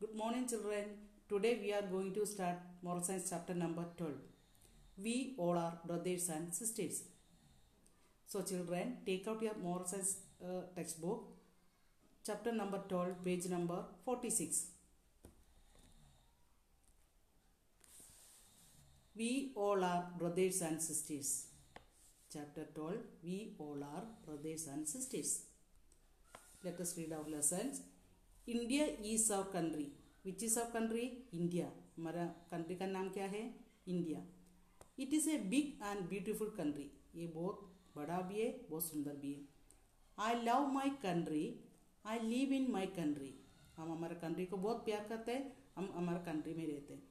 Good morning, children. Today we are going to start Moral Science chapter number 12. We all are brothers and sisters. So, children, take out your Moral Science textbook, chapter number 12, page number 46. We all are brothers and sisters. Chapter 12, we all are brothers and sisters. Let us read our lessons. India is our country. Which is our country? India. हमारा country का नाम क्या है? India. It is a big and beautiful country. ये बहुत बड़ा भी है, बहुत सुंदर भी है. I love my country. I live in my country. हम हमारे country को बहुत प्यार करते हैं. हम हमारे country में रहते हैं.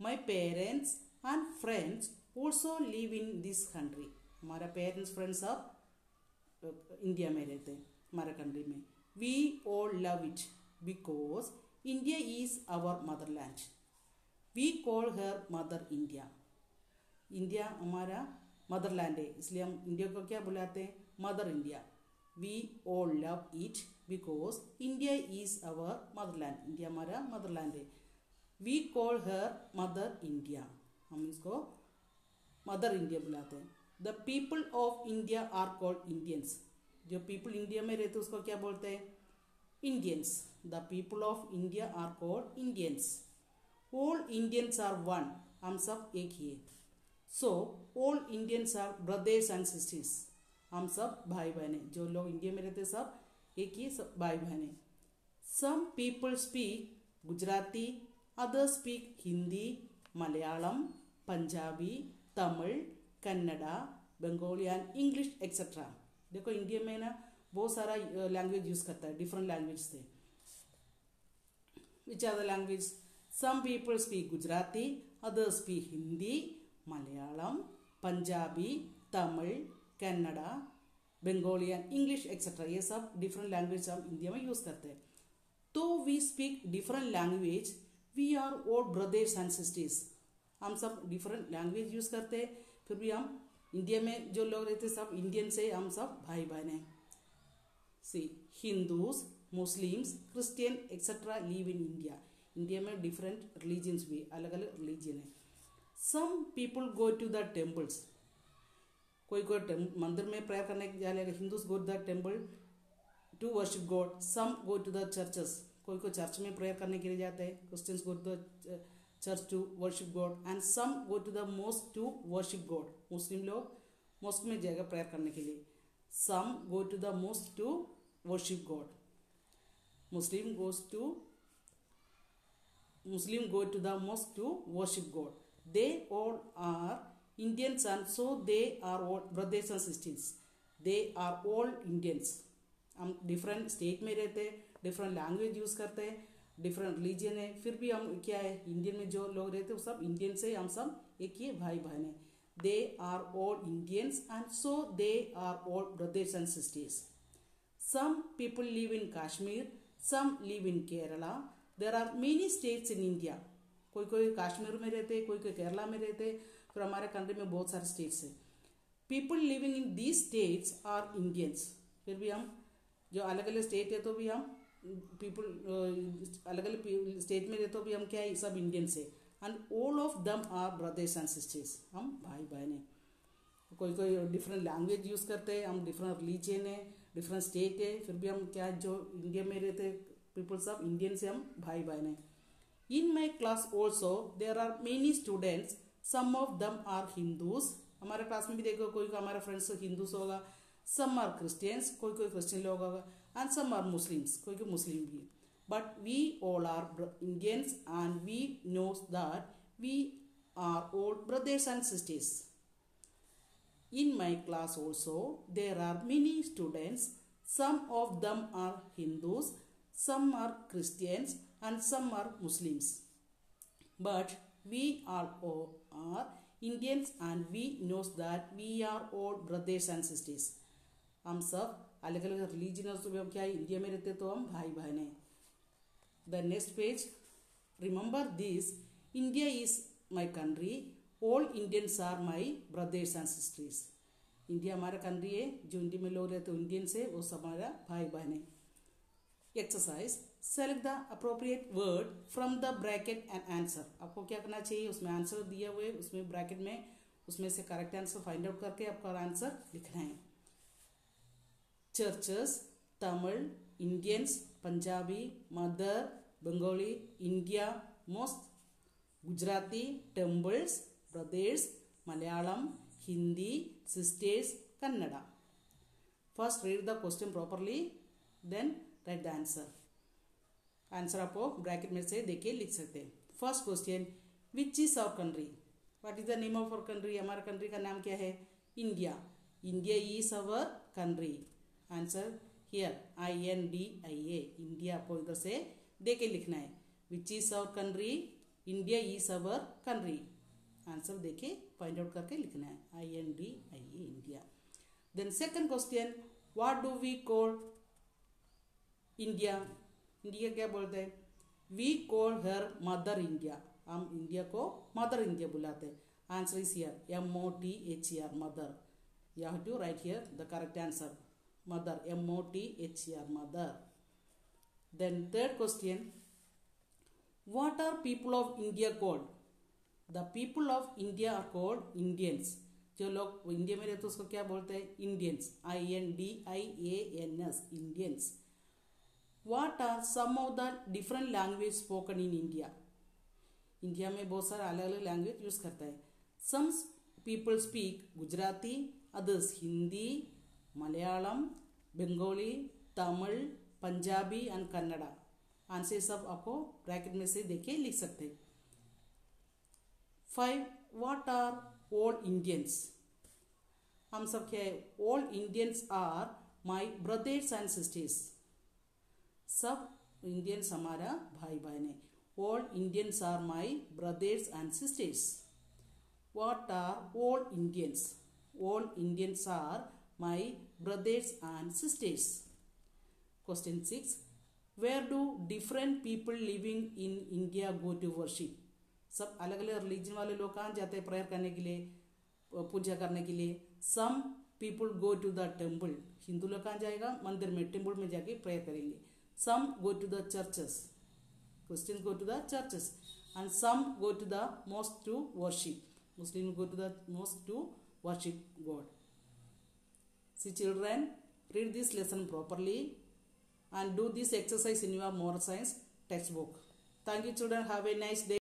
My parents and friends also live in this country. हमारा parents friends सब इंडिया में रहते हैं, हमारे country में. We all love it because India is our motherland. We call her Mother India. India हमारा मदरलैंड है, इसलिए हम इंडिया को क्या बुलाते हैं? Mother India. We all love it because India is our motherland. India हमारा मदरलैंड है. We call her Mother India. हम इसको मदर इंडिया बुलाते हैं. The people of India are called Indians. जो पीपल इंडिया में रहते हैं उसको क्या बोलते हैं? Indians. The people of India are called Indians. All Indians are one. हम सब एक ही है. So all Indians are brothers and sisters. हम सब भाई बहन हैं. जो लोग इंडिया में रहते हैं सब एक ही सब भाई बहन हैं. Some people speak Gujarati, others speak Hindi, Malayalam, Punjabi, Tamil, Kannada, Bengali and English etc. देखो इंडिया में ना बहुत सारा लैंग्वेज यूज करता है, डिफरेंट लैंग्वेज से. Which are the language? Some people speak Gujarati, others speak Hindi, Malayalam, Punjabi, Tamil, Kannada, Bengali and English etcetera. ये सब डिफरेंट लैंग्वेज हम इंडिया में यूज करते हैं. तो we speak different language, we are all brothers and sisters. हम सब डिफरेंट लैंग्वेज यूज करते हैं, फिर भी हम इंडिया में जो लोग रहते हैं सब इंडियन से, हम सब भाई बहन हैं. See Hindus, Muslims, Christian etcetera live in India. India में डिफरेंट रिलीजन्स भी, अलग अलग रिलीजन है. Some people go to the temples. कोई कोई मंदिर में प्रेयर करने जाएगा. Hindus go to the temple to worship god. Some go to the churches. कोई कोई चर्च में प्रेयर करने के लिए जाते हैं. Christians go to the church to worship god and some go to the mosque to worship god. Muslim लोग mosque में जाएगा प्रेयर करने के लिए. Some go to the mosque to worship god. Muslim go to the mosque to worship God. They all are Indians and so they are all brothers and sisters. They are all Indians. हम different state में रहते हैं, different language use करते हैं, different religion है, फिर भी हम क्या है, इंडियन में जो लोग रहते हैं वो सब इंडियन से, हम सब एक ही भाई बहन है. They are all Indians and so they are all brothers and sisters. Some people live in Kashmir, some live in Kerala. There are many states in India. कोई कोई कश्मीर में रहते हैं, कोई कोई केरला में रहते हैं, फिर हमारे कंट्री में बहुत सारे स्टेट्स हैं. People living in these states are Indians. फिर भी हम जो अलग अलग स्टेट है तो भी हम पीपल अलग अलग स्टेट में रहते तो भी हम क्या है, सब इंडियंस है. And all of them are brothers and sisters. हम भाई बहन हैं. कोई कोई डिफरेंट लैंग्वेज यूज करते हैं, हम डिफरेंट रिलीजन है, डिफरेंट स्टेट है, फिर भी हम क्या जो इंडिया में रहते पीपल सब इंडियन से, हम भाई बहन हैं. In my class also there are many students. Some of them are Hindus. हमारे क्लास में भी देखो कोई हमारा फ्रेंड्स हिंदूज होगा. Some are Christians. कोई कोई क्रिश्चियन लोग होगा. And some are Muslims. कोई कोई मुस्लिम भी. But we all are Indians and we knows that we are all brothers and sisters. In my class also there are many students. Some of them are Hindus, some are Christians and some are Muslims. But we all are Indians and we knows that we are all brothers and sisters. हम सब अलग अलग religion से हम क्या India में रहते तो हम भाई बहन हैं. The next page. Remember this. India is my country. All Indians are my brothers and sisters. India हमारा कंट्री है, जो इंडिया में लोग रहते हैं इंडियन से, वो सब हमारा भाई बहन है. Exercise. Select the appropriate word from the bracket and answer. आपको क्या करना चाहिए, उसमें आंसर दिए हुए उसमें ब्रैकेट में उसमें से करेक्ट आंसर फाइंड आउट करके आपका आंसर लिखना है. Churches, Tamil, Indians, Punjabi, mother, Bengali, India, most, Gujarati, temples, brothers, Malayalam, Hindi, sisters, Kannada. First read the question properly, then write the answer. Answer आपको ब्रैकेट में से देख के लिख सकते हैं. First question, which is our country. What is the name of our country. हमारा country का नाम क्या है, India. India is our country. Answer here INDIA, India आपको इधर से देख के लिखना है. Which is our country, India is our country. Answer देखे फाइंड आउट करके लिखना है INDIA, India. Then second question, what do we call India. India क्या बोलते हैं, we call her mother India. हम इंडिया को मदर इंडिया बुलाते हैं. Answer is here MOTHER, mother. You have to write here the correct answer, mother, MOTHER, mother. Then third question, what are people of India called. The people of India are called Indians. जो लोग India में रहते हैं उसको क्या बोलते हैं, Indians. INDIANS, Indians. What are some of the different language spoken in India. India में बहुत सारा अलग अलग लैंग्वेज यूज करता है. Some people speak Gujarati, others Hindi, Malayalam, Bengali, Tamil, Punjabi and Kannada. Answer सब आपको ब्रैकेट में से देख के लिख सकते हैं. 5. What are all Indians. हम सब क्या है, all Indians are my brothers and sisters. सब इंडियंस हमारा भाई बहन है. All Indians are my brothers and sisters. What are all Indians. All Indians are my brothers and sisters. Question 6, where do different people living in India go to worship. सब अलग अलग religion वाले लोग कहाँ जाते हैं प्रेयर करने के लिए, पूजा करने के लिए. Some people go to the temple. Hindu लोग कहाँ जाएगा, मंदिर में, टेम्पल में जाके प्रेयर करेंगे. Some go to the churches. Christians go to the churches. And some go to the mosque to worship. Muslims go to the mosque to worship God. See children, read this lesson properly and do this exercise in your moral science textbook. Thank you children. Have a nice day.